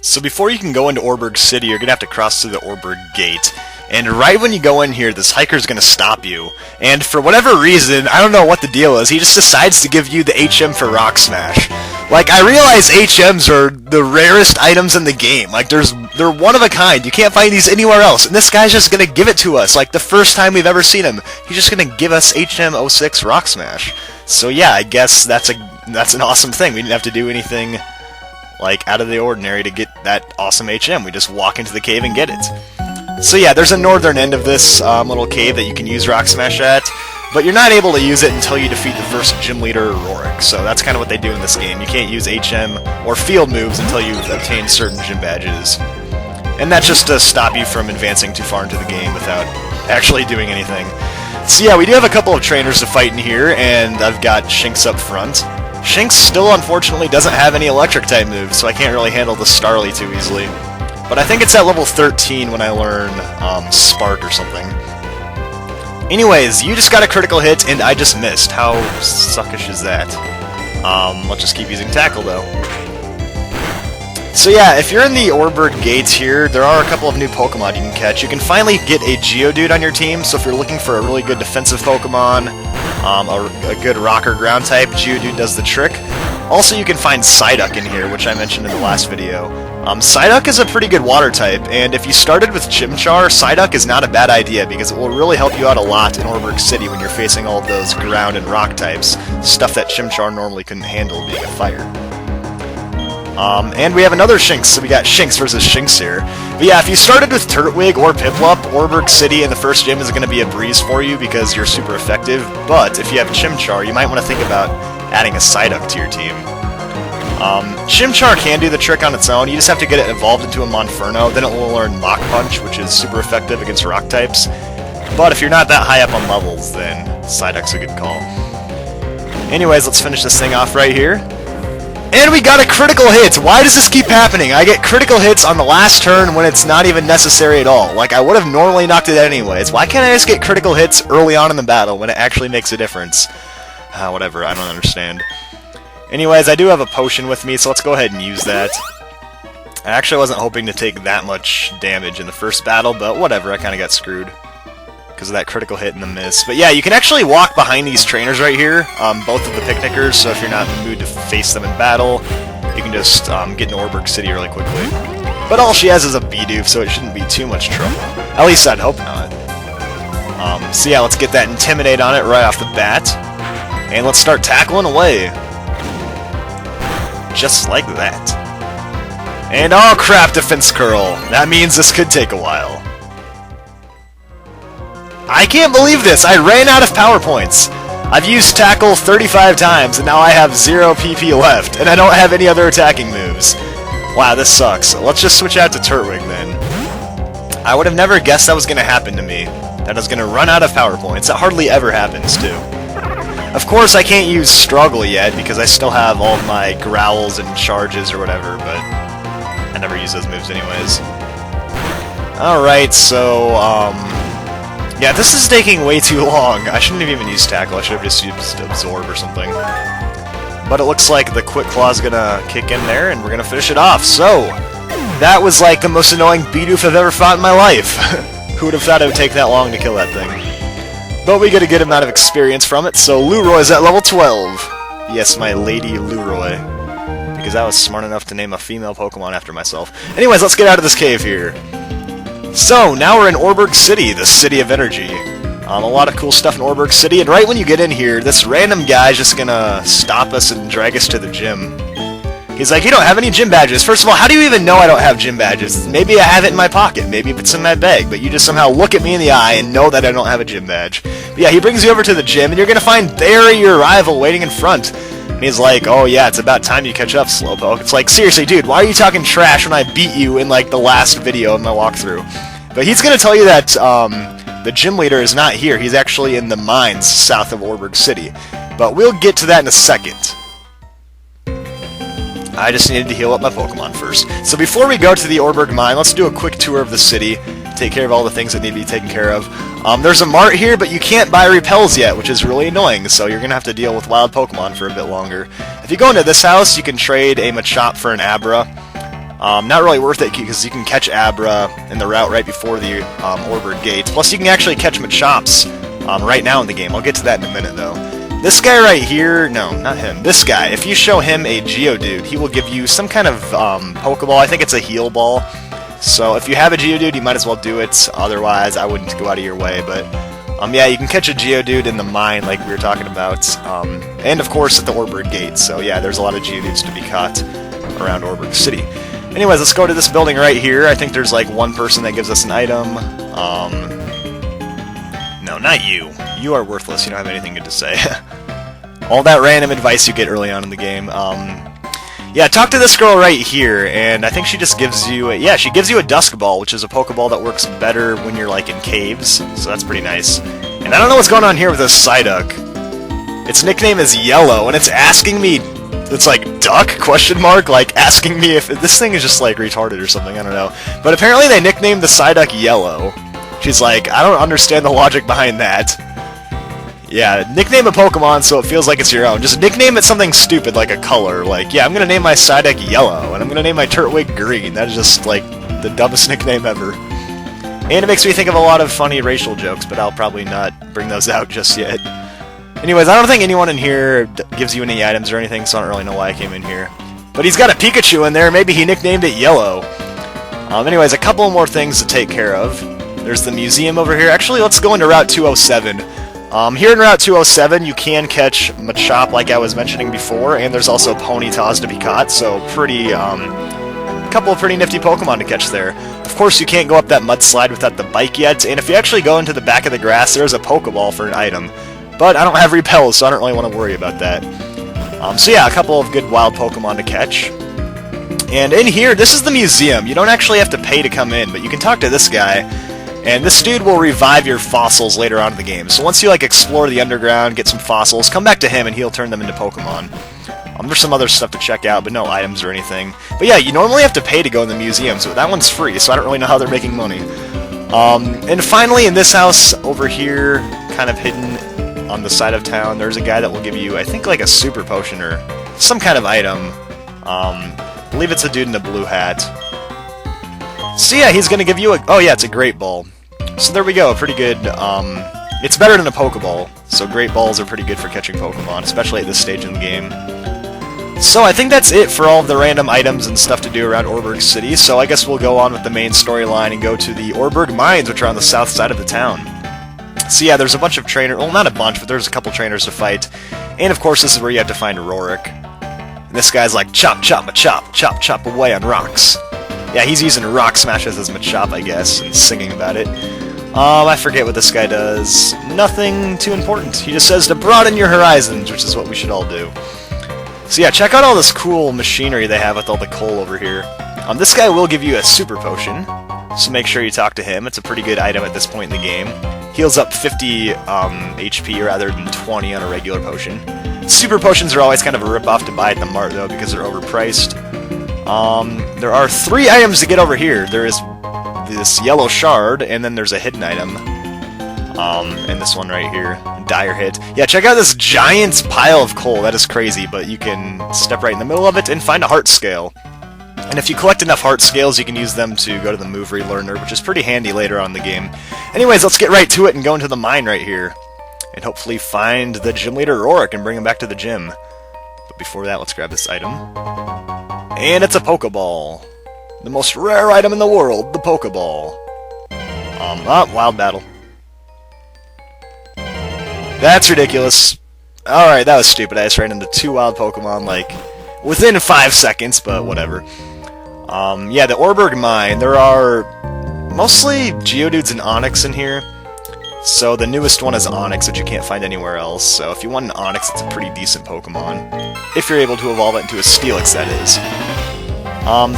So before you can go into Oreburgh City, you're going to have to cross through the Oreburgh Gate. And right when you go in here, this hiker's going to stop you. And for whatever reason, I don't know what the deal is, he just decides to give you the HM for Rock Smash. Like, I realize HMs are the rarest items in the game. Like, they're one of a kind. You can't find these anywhere else. And this guy's just going to give it to us. Like, the first time we've ever seen him, he's just going to give us HM06 Rock Smash. So yeah, I guess that's an awesome thing. We didn't have to do anything like out of the ordinary to get that awesome HM. We just walk into the cave and get it. So yeah, there's a northern end of this little cave that you can use Rock Smash at, but you're not able to use it until you defeat the first gym leader, Rorik. So that's kind of what they do in this game. You can't use HM or field moves until you've obtained certain gym badges. And that's just to stop you from advancing too far into the game without actually doing anything. So yeah, we do have a couple of trainers to fight in here, and I've got Shinx up front. Shinx still, unfortunately, doesn't have any electric-type moves, so I can't really handle the Starly too easily. But I think it's at level 13 when I learn Spark or something. Anyways, you just got a critical hit, and I just missed. How suckish is that? Let's just keep using Tackle, though. So yeah, if you're in the Oreburgh Gates here, there are a couple of new Pokemon you can catch. You can finally get a Geodude on your team, so if you're looking for a really good defensive Pokemon, a good rock or ground type, Geodude does the trick. Also, you can find Psyduck in here, which I mentioned in the last video. Psyduck is a pretty good water type, and if you started with Chimchar, Psyduck is not a bad idea because it will really help you out a lot in Oreburgh City when you're facing all of those ground and rock types, stuff that Chimchar normally couldn't handle being a fire. And we have another Shinx, so we got Shinx versus Shinx here. But yeah, if you started with Turtwig or Piplup, Oreburgh City in the first gym is going to be a breeze for you because you're super effective, but if you have Chimchar, you might want to think about adding a Psyduck to your team. Chimchar can do the trick on its own, you just have to get it evolved into a Monferno, then it will learn Mach Punch, which is super effective against rock types. But if you're not that high up on levels, then Psyduck's a good call. Anyways, let's finish this thing off right here. And we got a critical hit! Why does this keep happening? I get critical hits on the last turn when it's not even necessary at all. Like, I would have normally knocked it out anyways. Why can't I just get critical hits early on in the battle when it actually makes a difference? Whatever, I don't understand. Anyways, I do have a potion with me, so let's go ahead and use that. I actually wasn't hoping to take that much damage in the first battle, but whatever, I kind of got screwed because of that critical hit and the miss. But yeah, you can actually walk behind these trainers right here, both of the picnickers, so if you're not in the mood to face them in battle, you can just get into Oreburgh City really quickly. But all she has is a Bidoof, so it shouldn't be too much trouble. At least I'd hope not. So yeah, let's get that Intimidate on it right off the bat. And let's start tackling away. Just like that. And oh crap, Defense Curl. That means this could take a while. I can't believe this! I ran out of power points! I've used Tackle 35 times, and now I have 0 PP left, and I don't have any other attacking moves. Wow, this sucks. Let's just switch out to Turtwig, then. I would have never guessed that was going to happen to me. That I was going to run out of power points. That hardly ever happens, too. Of course, I can't use Struggle yet, because I still have all of my Growls and Charges or whatever, but I never use those moves anyways. Alright, so, yeah, this is taking way too long. I shouldn't have even used Tackle. I should have just used Absorb or something. But it looks like the Quick Claw's gonna kick in there, and we're gonna finish it off. So, that was like the most annoying Bidoof I've ever fought in my life. Who would have thought it would take that long to kill that thing? But we get a good amount of experience from it, so Lueroi's at level 12. Yes, my Lady Lueroi. Because I was smart enough to name a female Pokemon after myself. Anyways, let's get out of this cave here. So, now we're in Oreburgh City, the City of Energy. A lot of cool stuff in Oreburgh City, and right when you get in here, this random guy's just gonna stop us and drag us to the gym. He's like, you don't have any gym badges. First of all, how do you even know I don't have gym badges? Maybe I have it in my pocket, maybe it's in my bag, but you just somehow look at me in the eye and know that I don't have a gym badge. But yeah, he brings you over to the gym, and you're gonna find Barry, your rival, waiting in front. And he's like, oh yeah, it's about time you catch up, Slowpoke. It's like, seriously, dude, why are you talking trash when I beat you in, like, the last video of my walkthrough? But he's gonna tell you that, the gym leader is not here. He's actually in the mines south of Oreburgh City. But we'll get to that in a second. I just needed to heal up my Pokemon first. So before we go to the Oreburgh Mine, let's do a quick tour of the city, take care of all the things that need to be taken care of. There's a mart here, but you can't buy repels yet, which is really annoying, so you're going to have to deal with wild Pokemon for a bit longer. If you go into this house, you can trade a Machop for an Abra. Not really worth it because you can catch Abra in the route right before the Oreburgh Gate. Plus, you can actually catch Machops right now in the game. I'll get to that in a minute, though. This guy right here, no, not him. This guy, if you show him a Geodude, he will give you some kind of Pokeball. I think it's a heal ball. So if you have a Geodude, you might as well do it. Otherwise, I wouldn't go out of your way. But yeah, you can catch a Geodude in the mine like we were talking about. And of course at the Oreburgh Gate. So yeah, there's a lot of Geodudes to be caught around Oreburgh City. Anyways, let's go to this building right here. I think there's like one person that gives us an item. No, not you. You are worthless. You don't have anything good to say. All that random advice you get early on in the game. Yeah, talk to this girl right here, and I think she just gives you she gives you a Dusk Ball, which is a Pokeball that works better when you're like in caves, so that's pretty nice. And I don't know what's going on here with this Psyduck. Its nickname is Yellow, and it's asking me, it's like, duck, question mark, like asking me if this thing is just like retarded or something, I don't know. But apparently they nicknamed the Psyduck Yellow. She's like, I don't understand the logic behind that. Yeah, nickname a Pokemon so it feels like it's your own. Just nickname it something stupid like a color. Like, yeah, I'm gonna name my Psyduck Yellow, and I'm gonna name my Turtwig Green. That is just, like, the dumbest nickname ever. And it makes me think of a lot of funny racial jokes, but I'll probably not bring those out just yet. Anyways, I don't think anyone in here gives you any items or anything, so I don't really know why I came in here. But he's got a Pikachu in there, maybe he nicknamed it Yellow. Anyways, a couple more things to take care of. There's the museum over here. Actually, let's go into Route 207. Here in Route 207, you can catch Machop, like I was mentioning before, and there's also Ponytas to be caught, so a couple of pretty nifty Pokemon to catch there. Of course, you can't go up that mudslide without the bike yet, and if you actually go into the back of the grass, there's a Pokeball for an item. But I don't have repels, so I don't really want to worry about that. So yeah, a couple of good wild Pokemon to catch. And in here, this is the museum. You don't actually have to pay to come in, but you can talk to this guy. And this dude will revive your fossils later on in the game. So once you like explore the underground, get some fossils, come back to him and he'll turn them into Pokemon. There's some other stuff to check out, but no items or anything. But yeah, you normally have to pay to go in the museum, so that one's free, so I don't really know how they're making money. And finally, in this house over here, kind of hidden on the side of town, there's a guy that will give you, I think, like a super potion or some kind of item. I believe it's a dude in a blue hat. So yeah, he's going to give you a... Oh yeah, it's a Great Ball. So there we go, pretty good. It's better than a Pokeball, so Great Balls are pretty good for catching Pokemon, especially at this stage in the game. So I think that's it for all of the random items and stuff to do around Oreburgh City, so I guess we'll go on with the main storyline and go to the Oreburgh Mines, which are on the south side of the town. So yeah, there's a bunch of trainers... Well, not a bunch, but there's a couple trainers to fight. And of course, this is where you have to find Rorik. And this guy's like, chop, chop, Machop, chop, chop away on rocks. Yeah, he's using Rock Smash as his Machop, I guess, and singing about it. I forget what this guy does. Nothing too important. He just says to broaden your horizons, which is what we should all do. So yeah, check out all this cool machinery they have with all the coal over here. This guy will give you a Super Potion, so make sure you talk to him. It's a pretty good item at this point in the game. Heals up 50 HP rather than 20 on a regular potion. Super Potions are always kind of a rip-off to buy at the mart, though, because they're overpriced. There are 3 items to get over here. There is this yellow shard, and then there's a hidden item. And this one right here, Dire Hit. Yeah, check out this giant pile of coal. That is crazy, but you can step right in the middle of it and find a heart scale. And if you collect enough heart scales, you can use them to go to the move relearner, which is pretty handy later on in the game. Anyways, let's get right to it and go into the mine right here. And hopefully find the gym leader Rorik and bring him back to the gym. But before that, let's grab this item. And it's a Pokeball. The most rare item in the world, the Pokeball. Wild Battle. That's ridiculous. Alright, that was stupid. I just ran into 2 wild Pokemon, like, within 5 seconds, but whatever. Yeah, the Oreburgh Mine. There are mostly Geodudes and Onix in here. So the newest one is Onix, which you can't find anywhere else. So if you want an Onix, it's a pretty decent Pokemon. If you're able to evolve it into a Steelix, that is.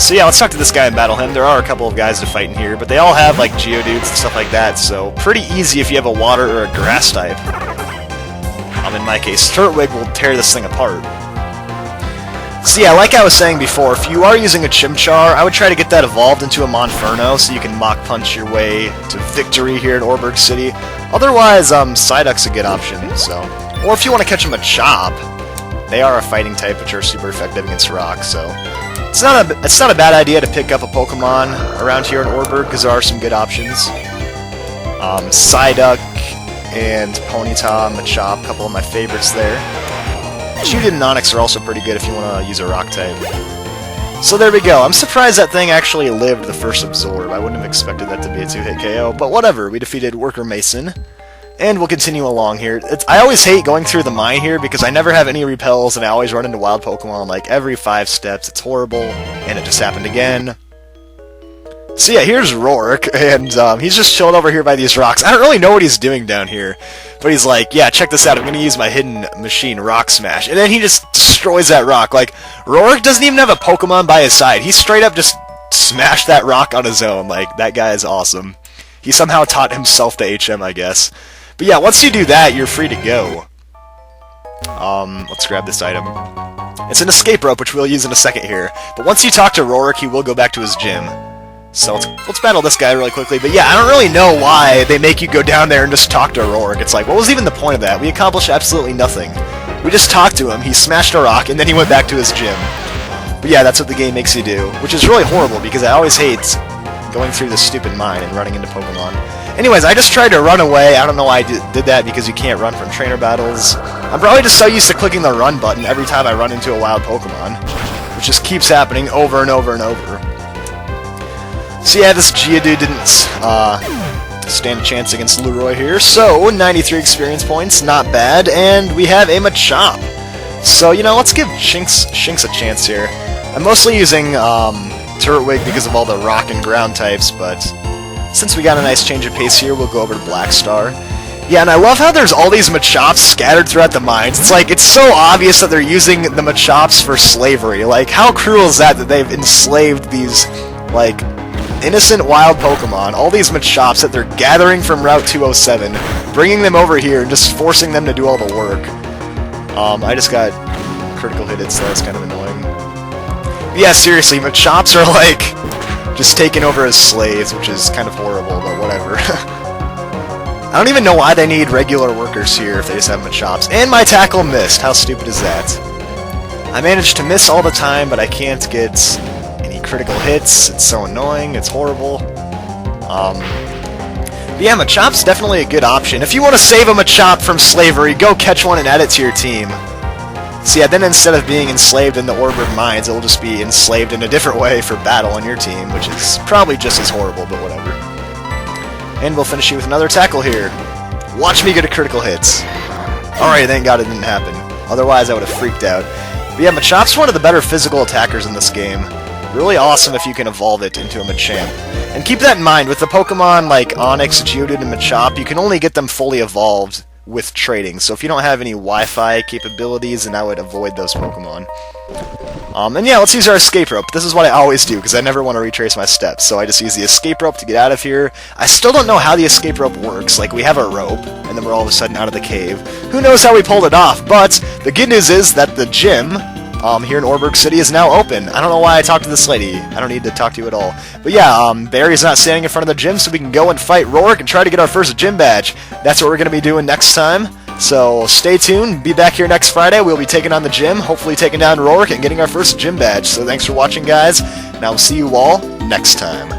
So yeah, let's talk to this guy and battle him. There are a couple of guys to fight in here, but they all have like Geodudes and stuff like that, so pretty easy if you have a water or a grass type. In my case, Turtwig will tear this thing apart. So yeah, like I was saying before, if you are using a Chimchar, I would try to get that evolved into a Monferno so you can Mach Punch your way to victory here in Oreburgh City. Otherwise, Psyduck's a good option, so... Or if you want to catch a Machop, they are a fighting type which are super effective against rock, so... It's not a bad idea to pick up a Pokemon around here in Oreburgh, because there are some good options. Psyduck and Ponyta, Machop, a couple of my favorites there. Geodude and Onix are also pretty good if you want to use a rock type. So there we go. I'm surprised that thing actually lived the first Absorb. I wouldn't have expected that to be a 2-hit KO, but whatever. We defeated Worker Mason. And we'll continue along here. I always hate going through the mine here because I never have any repels and I always run into wild Pokemon like every 5 steps. It's horrible, and it just happened again. So yeah, here's Rourke, and he's just chilling over here by these rocks. I don't really know what he's doing down here, but he's like, yeah, check this out, I'm gonna use my hidden machine, Rock Smash. And then he just destroys that rock. Like, Rourke doesn't even have a Pokemon by his side. He straight up just smashed that rock on his own. Like, that guy is awesome. He somehow taught himself to HM, I guess. But yeah, once you do that, you're free to go. Let's grab this item. It's an escape rope, which we'll use in a second here. But once you talk to Rourke, he will go back to his gym. So let's battle this guy really quickly. But yeah, I don't really know why they make you go down there and just talk to Rourke. It's like, what was even the point of that? We accomplished absolutely nothing. We just talked to him, he smashed a rock, and then he went back to his gym. But yeah, that's what the game makes you do. Which is really horrible, because I always hate going through this stupid mine and running into Pokemon. Anyways, I just tried to run away. I don't know why I did that, because you can't run from trainer battles. I'm probably just so used to clicking the run button every time I run into a wild Pokemon, which just keeps happening over and over and over. So yeah, this Geodude didn't stand a chance against Lueroi here, so 93 experience points, not bad, and we have a Machop. So, you know, let's give Shinx a chance here. I'm mostly using Turtwig because of all the rock and ground types, but since we got a nice change of pace here, we'll go over to Blackstar. Yeah, and I love how there's all these Machops scattered throughout the mines. It's like, it's so obvious that they're using the Machops for slavery. Like, how cruel is that they've enslaved these, like, innocent wild Pokemon, all these Machops that they're gathering from Route 207, bringing them over here and just forcing them to do all the work. I just got critical hit, so that's kind of annoying. But yeah, seriously, Machops are like just taken over as slaves, which is kind of horrible, but whatever. I don't even know why they need regular workers here if they just have Machops. And my tackle missed. How stupid is that? I managed to miss all the time, but I can't get any critical hits. It's so annoying. It's horrible. But yeah, Machop's definitely a good option. If you want to save a Machop from slavery, go catch one and add it to your team. So yeah, then instead of being enslaved in the Oreburgh Mines, it'll just be enslaved in a different way for battle on your team, which is probably just as horrible, but whatever. And we'll finish you with another tackle here. Watch me get a critical hit. Alright, thank God it didn't happen. Otherwise, I would have freaked out. But yeah, Machop's one of the better physical attackers in this game. Really awesome if you can evolve it into a Machamp. And keep that in mind, with the Pokemon like Onix, Geodude, and Machop, you can only get them fully evolved with trading. So if you don't have any Wi-Fi capabilities, then I would avoid those Pokemon. And yeah, let's use our escape rope. This is what I always do, because I never want to retrace my steps. So I just use the escape rope to get out of here. I still don't know how the escape rope works. Like, we have a rope, and then we're all of a sudden out of the cave. Who knows how we pulled it off? But the good news is that the gym here in Oreburgh City is now open. I don't know why I talked to this lady. I don't need to talk to you at all. But yeah, Barry's not standing in front of the gym, so we can go and fight Rourke and try to get our first gym badge. That's what we're going to be doing next time. So stay tuned. Be back here next Friday. We'll be taking on the gym, hopefully taking down Rourke and getting our first gym badge. So thanks for watching, guys, and I will see you all next time.